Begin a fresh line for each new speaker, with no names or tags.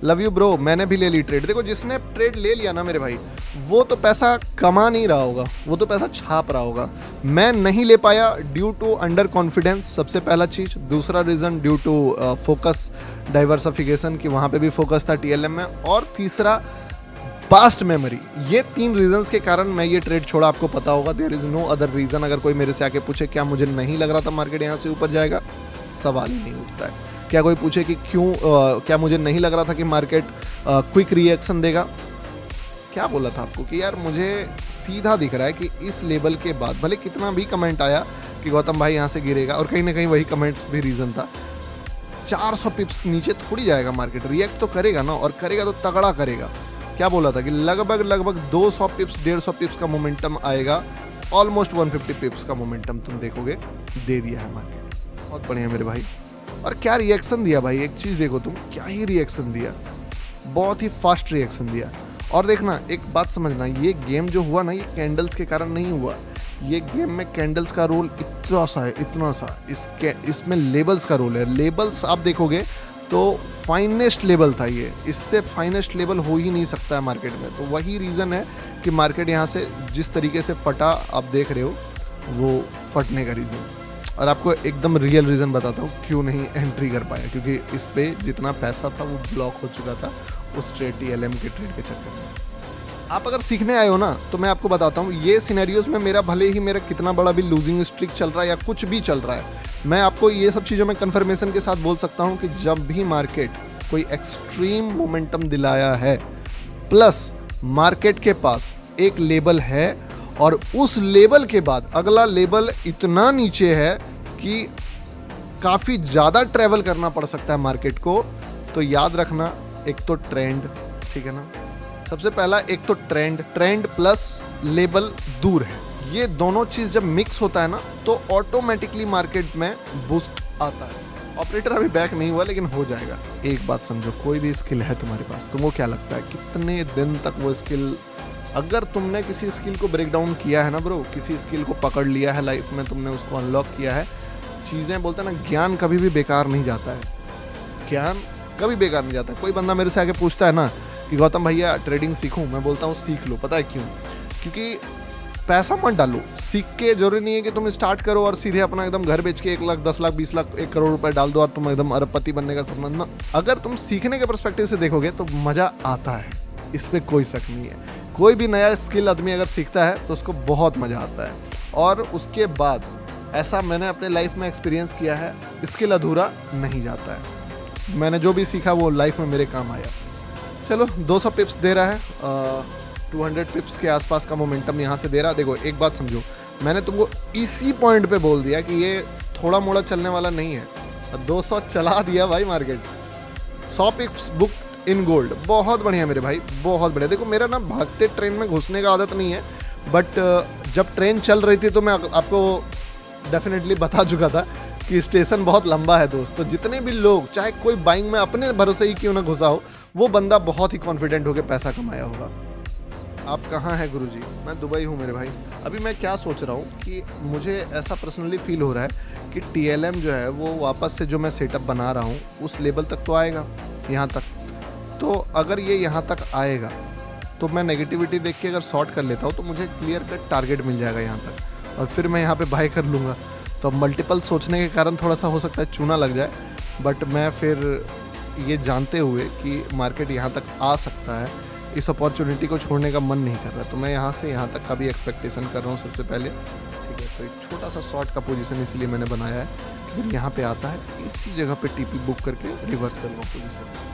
Love you bro, मैंने भी ले ली ट्रेड। देखो जिसने ट्रेड ले लिया ना मेरे भाई, वो तो पैसा कमा नहीं रहा होगा, वो तो पैसा छाप रहा होगा। मैं नहीं ले पाया ड्यू टू अंडर कॉन्फिडेंस, सबसे पहला चीज़। दूसरा reason due to focus diversification, कि वहाँ पे भी फोकस था टीएलएम में। और तीसरा पास्ट मेमोरी। ये 3 रीजंस के कारण मैं ये ट्रेड छोड़ा, आपको पता होगा। There is no other reason. अगर कोई मेरे से आके पूछे क्या मुझे नहीं लग रहा था मार्केट यहाँ से ऊपर जाएगा, सवाल ही नहीं उठता है। क्या कोई पूछे कि क्यों क्या मुझे नहीं लग रहा था कि मार्केट क्विक रिएक्शन देगा, क्या बोला था आपको कि यार मुझे सीधा दिख रहा है कि इस लेवल के बाद भले कितना भी कमेंट आया कि गौतम भाई यहाँ से गिरेगा, और कहीं ना कहीं वही कमेंट्स भी रीज़न था। 400 पिप्स नीचे थोड़ी जाएगा मार्केट, रिएक्ट तो करेगा ना, और करेगा तो तगड़ा करेगा। क्या बोला था कि लगभग 200 पिप्स 150 पिप्स का मोमेंटम आएगा, ऑलमोस्ट 150 पिप्स का मोमेंटम तुम देखोगे दे दिया है मार्केट। बहुत बढ़िया मेरे भाई। और क्या रिएक्शन दिया भाई, एक चीज़ देखो तुम, क्या ही रिएक्शन दिया, बहुत ही फास्ट रिएक्शन दिया। और देखना एक बात समझना, ये गेम जो हुआ ना, ये कैंडल्स के कारण नहीं हुआ। ये गेम में कैंडल्स का रोल इतना सा है, इतना सा। इसमें लेबल्स का रोल है। लेबल्स आप देखोगे तो फाइनेस्ट लेवल था ये, इससे फाइनेस्ट लेवल हो ही नहीं सकता है मार्केट में। तो वही रीज़न है कि मार्केट यहाँ से जिस तरीके से फटा आप देख रहे हो, वो फटने का रीज़न। और आपको एकदम रियल रीज़न बताता हूँ क्यों नहीं एंट्री कर पाया, क्योंकि इस पे जितना पैसा था वो ब्लॉक हो चुका था उस ट्रेड टीएलएम के ट्रेड के चक्कर में। आप अगर सीखने आए हो ना, तो मैं आपको बताता हूँ, ये सिनेरियोज में मेरा भले ही मेरा कितना बड़ा भी लूजिंग स्ट्रिक चल रहा है या कुछ भी चल रहा है, मैं आपको ये सब चीज़ों में कन्फर्मेशन के साथ बोल सकता हूँ कि जब भी मार्केट कोई एक्सट्रीम मोमेंटम दिलाया है, प्लस मार्केट के पास एक लेवल है, और उस लेवल के बाद अगला लेवल इतना नीचे है कि काफ़ी ज़्यादा ट्रैवल करना पड़ सकता है मार्केट को, तो याद रखना एक तो ट्रेंड, ठीक है ना, सबसे पहला एक तो ट्रेंड प्लस लेवल दूर है। ये दोनों चीज़ जब मिक्स होता है ना, तो ऑटोमेटिकली मार्केट में बूस्ट आता है। ऑपरेटर अभी बैक नहीं हुआ, लेकिन हो जाएगा। एक बात समझो, कोई भी स्किल है तुम्हारे पास, तुमको क्या लगता है कितने दिन तक वो स्किल, अगर तुमने किसी स्किल को ब्रेक डाउन किया है ना ब्रो, किसी स्किल को पकड़ लिया है लाइफ में, तुमने उसको अनलॉक किया है, चीज़ें बोलते हैं ना, ज्ञान कभी भी बेकार नहीं जाता है। ज्ञान कभी बेकार नहीं जाता है। कोई बंदा मेरे से आके पूछता है ना कि गौतम भैया ट्रेडिंग सीखूं, मैं बोलता हूँ सीख लो। पता है क्यों? क्योंकि पैसा मत डालो, सीख के जरूरी नहीं है कि तुम स्टार्ट करो और सीधे अपना एकदम घर बेच के 1 लाख 10 लाख 20 लाख 1 करोड़ रुपए डाल दो और तुम एकदम अरबपति बनने का सपना ना। अगर तुम सीखने के पर्सपेक्टिव से देखोगे तो मज़ा आता है, इस पर कोई शक नहीं है। कोई भी नया स्किल आदमी अगर सीखता है तो उसको बहुत मज़ा आता है। और उसके बाद ऐसा मैंने अपने लाइफ में एक्सपीरियंस किया है, स्किल अधूरा नहीं जाता है। मैंने जो भी सीखा वो लाइफ में मेरे काम आया। चलो 200 पिप्स दे रहा है, 200 पिप्स के आसपास का मोमेंटम यहाँ से दे रहा है। देखो एक बात समझो, मैंने तुमको इसी पॉइंट पे बोल दिया कि ये थोड़ा मोड़ा चलने वाला नहीं है। 200 चला दिया भाई मार्केट। 100 पिप्स बुक इन गोल्ड, बहुत बढ़िया मेरे भाई, बहुत बढ़िया। देखो मेरा ना भागते ट्रेन में घुसने का आदत नहीं है, बट जब ट्रेन चल रही थी तो मैं आपको डेफिनेटली बता चुका था कि स्टेशन बहुत लंबा है दोस्त। तो जितने भी लोग, चाहे कोई बाइंग में अपने भरोसे ही क्यों ना घुसा हो, वो बंदा बहुत ही कॉन्फिडेंट होकर पैसा कमाया होगा। आप कहाँ हैं गुरुजी? मैं दुबई हूँ मेरे भाई। अभी मैं क्या सोच रहा हूँ कि मुझे ऐसा पर्सनली फील हो रहा है कि टीएलएम जो है वो वापस से जो मैं सेटअप बना रहा हूँ उस लेवल तक तो आएगा, यहाँ तक। तो अगर ये यहाँ तक आएगा तो मैं नेगेटिविटी देख के अगर शॉर्ट कर लेता हूँ तो मुझे क्लियर कट टारगेट मिल जाएगा यहाँ तक, और फिर मैं यहाँ पे बाय कर लूँगा। तो मल्टीपल सोचने के कारण थोड़ा सा हो सकता है चूना लग जाए, बट मैं फिर ये जानते हुए कि मार्केट यहाँ तक आ सकता है, इस अपॉर्चुनिटी को छोड़ने का मन नहीं कर रहा। तो मैं यहाँ से यहाँ तक का भी एक्सपेक्टेशन कर रहा हूँ सबसे पहले, ठीक है। तो एक छोटा सा शॉर्ट का पोजीशन इसलिए मैंने बनाया है कि यहाँ पे आता है, इसी जगह पे टीपी बुक करके रिवर्स कर लूँ पोजीशन।